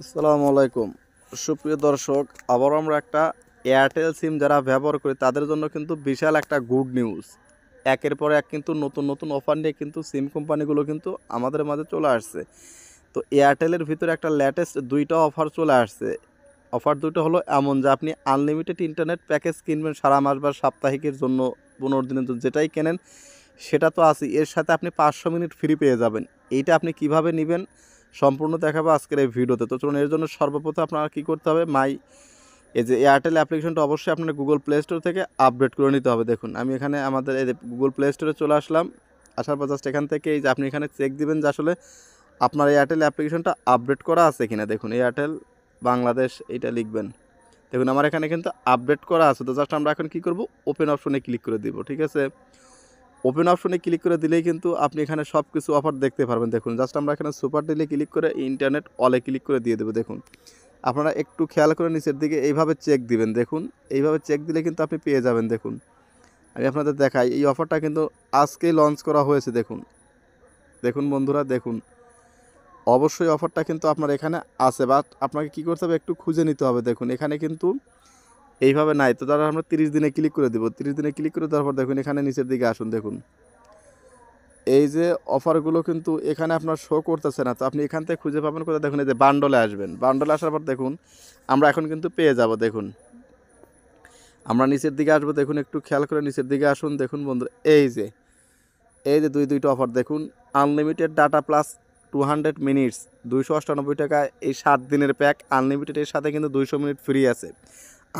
আসসালামু আলাইকুম সুপ্রিয় দর্শক, আবার আমরা একটা এয়ারটেল সিম যারা ব্যবহার করি তাদের জন্য কিন্তু বিশাল একটা গুড নিউজ। একের পর এক কিন্তু নতুন নতুন অফার নিয়ে কিন্তু সিম কোম্পানিগুলো কিন্তু আমাদের মাঝে চলে আসছে। তো এয়ারটেলের ভিতরে একটা লেটেস্ট দুইটা অফার চলে আসছে। অফার দুটো হলো এমন যে আপনি আনলিমিটেড ইন্টারনেট প্যাকেজ কিনবেন সারা মাস বা সাপ্তাহিকের জন্য, 15 দিনের জন্য, যেটাই কেনেন সেটা তো আছে, এর সাথে আপনি 500 মিনিট ফ্রি পেয়ে যাবেন। এইটা আপনি কিভাবে নেবেন সম্পূর্ণ দেখাবো আজকের এই ভিডিওতে। তো চলুন, এর জন্য সর্বপ্রথম আপনার কী করতে হবে, এই যে এয়ারটেল অ্যাপ্লিকেশনটা অবশ্যই আপনার গুগল প্লে স্টোর থেকে আপডেট করে নিতে হবে। দেখুন আমি এখানে আমাদের এই গুগল প্লে স্টোরে চলে আসলাম। আসার পর জাস্ট এখান থেকে এই যে আপনি এখানে চেক দিবেন যে আসলে আপনার এয়ারটেল অ্যাপ্লিকেশনটা আপডেট করা আছে কিনা। দেখুন এয়ারটেল বাংলাদেশ এইটা লিখবেন। দেখুন আমার এখানে কিন্তু আপডেট করা আছে। তো জাস্ট আমরা এখন কী করব, ওপেন অপশনে ক্লিক করে দিব। ঠিক আছে, ওপেন অপশনে ক্লিক করে দিলেই কিন্তু আপনি এখানে সব কিছু অফার দেখতে পারবেন। দেখুন জাস্ট আমরা এখানে সুপার ডিলে ক্লিক করে ইন্টারনেট অলে ক্লিক করে দিয়ে দেবো। দেখুন আপনারা একটু খেয়াল করে নিচের দিকে এইভাবে চেক দিবেন। দেখুন এইভাবে চেক দিলে কিন্তু আপনি পেয়ে যাবেন। দেখুন আমি আপনাদের দেখাই, এই অফারটা কিন্তু আজকেই লঞ্চ করা হয়েছে। দেখুন দেখুন বন্ধুরা, দেখুন অবশ্যই অফারটা কিন্তু আপনার এখানে আছে, বাট আপনাকে কী করতে হবে, একটু খুঁজে নিতে হবে। দেখুন এখানে কিন্তু এইভাবে নাই। তো তারা আমরা 30 দিনে ক্লিক করে দেবো। 30 দিনে ক্লিক করে দেওয়ার পর দেখুন এখানে নিচের দিকে আসুন। দেখুন এই যে অফারগুলো কিন্তু এখানে আপনার শো করতেছে না। তো আপনি এখান থেকে খুঁজে পাবেন কোথায়, দেখুন এই যে বান্ডলে আসবেন। বান্ডলে আসার পর দেখুন আমরা এখন কিন্তু পেয়ে যাব। দেখুন আমরা নিচের দিকে আসবো। দেখুন একটু খেয়াল করে নিচের দিকে আসুন। দেখুন বন্ধুরা এই যে দুইটা অফার দেখুন, আনলিমিটেড ডাটা প্লাস 200 মিনিটস 298 টাকা, এই 7 দিনের প্যাক আনলিমিটেড, এর সাথে কিন্তু 200 মিনিট ফ্রি আছে।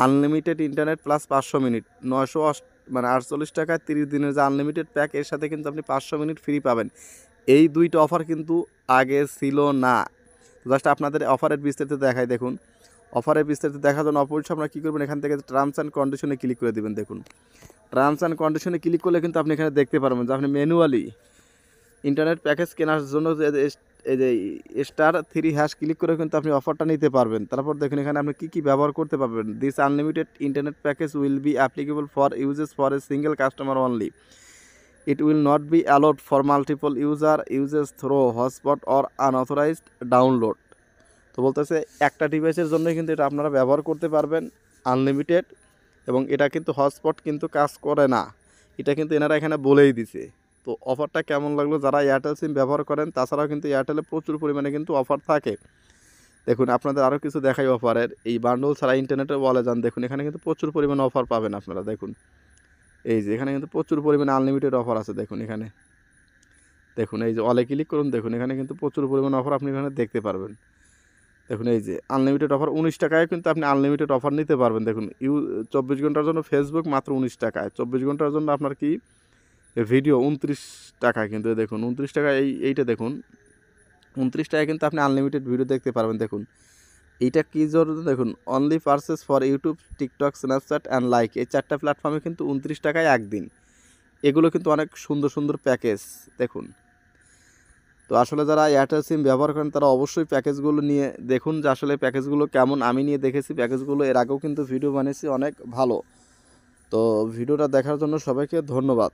আনলিমিটেড ইন্টারনেট প্লাস 500 মিনিট 948 টাকায় 30 দিনের যে আনলিমিটেড প্যাক, এর সাথে কিন্তু আপনি 500 মিনিট ফ্রি পাবেন। এই দুইটা অফার কিন্তু আগে ছিল না। জাস্ট আপনাদের অফারের বিস্তারিত দেখাই। দেখুন অফারের বিস্তারিত দেখার জন্য অবশ্যই আপনারা কী করবেন, এখান থেকে টার্মস অ্যান্ড কন্ডিশনে ক্লিক করে দেবেন। দেখুন টার্মস অ্যান্ড কন্ডিশনে ক্লিক করলে কিন্তু আপনি এখানে দেখতে পারবেন যে আপনি ম্যানুয়ালি ইন্টারনেট প্যাকেজ কেনার জন্য এই যে *3# ক্লিক করে কিন্তু আপনি অফারটা নিতে পারবেন। তারপর দেখুন এখানে আপনি কী কী ব্যবহার করতে পারবেন। This unlimited internet package will be applicable for uses for a single customer only. It will not be allowed for multiple uses through hotspot or unauthorised download. তো বলতেছে একটা ডিভাইসের জন্য কিন্তু এটা আপনারা ব্যবহার করতে পারবেন আনলিমিটেড, এবং এটা কিন্তু হটস্পট কিন্তু কাজ করে না। এটা কিন্তু এনারা এখানে বলেই দিছে। তো অফারটা কেমন লাগলো যারা এয়ারটেল সিম ব্যবহার করেন, তাছাড়াও কিন্তু এয়ারটেলে প্রচুর পরিমাণে কিন্তু অফার থাকে। দেখুন আপনাদের আরও কিছু দেখাই অফারের, এই বান্ডল ছাড়া ইন্টারনেটে বলে যান। দেখুন এখানে কিন্তু প্রচুর পরিমাণে অফার পাবেন আপনারা। দেখুন এই যে এখানে কিন্তু প্রচুর পরিমাণে আনলিমিটেড অফার আছে। দেখুন এখানে দেখুন এই যে অলে ক্লিক করুন। দেখুন এখানে কিন্তু প্রচুর পরিমাণে অফার আপনি এখানে দেখতে পারবেন। দেখুন এই যে আনলিমিটেড অফার 19 টাকায় কিন্তু আপনি আনলিমিটেড অফার নিতে পারবেন। দেখুন 24 ঘন্টার জন্য ফেসবুক মাত্র 19 টাকায়, 24 ঘন্টার জন্য আপনার কি ভিডিও 29 টাকা। কিন্তু দেখুন 29 টাকা, এইটা দেখুন 29 টাকায় কিন্তু আপনি আনলিমিটেড ভিডিও দেখতে পারবেন। দেখুন এইটা কী জন্য, দেখুন only purchase for YouTube, TikTok, Snapchat and like, এই 4টা প্ল্যাটফর্মে কিন্তু 29 টাকায় একদিন। এগুলো কিন্তু অনেক সুন্দর সুন্দর প্যাকেজ। দেখুন তো আসলে যারা এয়ারটেল সিম ব্যবহার করেন তারা অবশ্যই প্যাকেজগুলো নিয়ে দেখুন যে আসলে প্যাকেজগুলো কেমন। আমি নিয়ে দেখেছি প্যাকেজগুলো, এর আগেও কিন্তু ভিডিও বানিয়েছি, অনেক ভালো। তো ভিডিওটা দেখার জন্য সবাইকে ধন্যবাদ।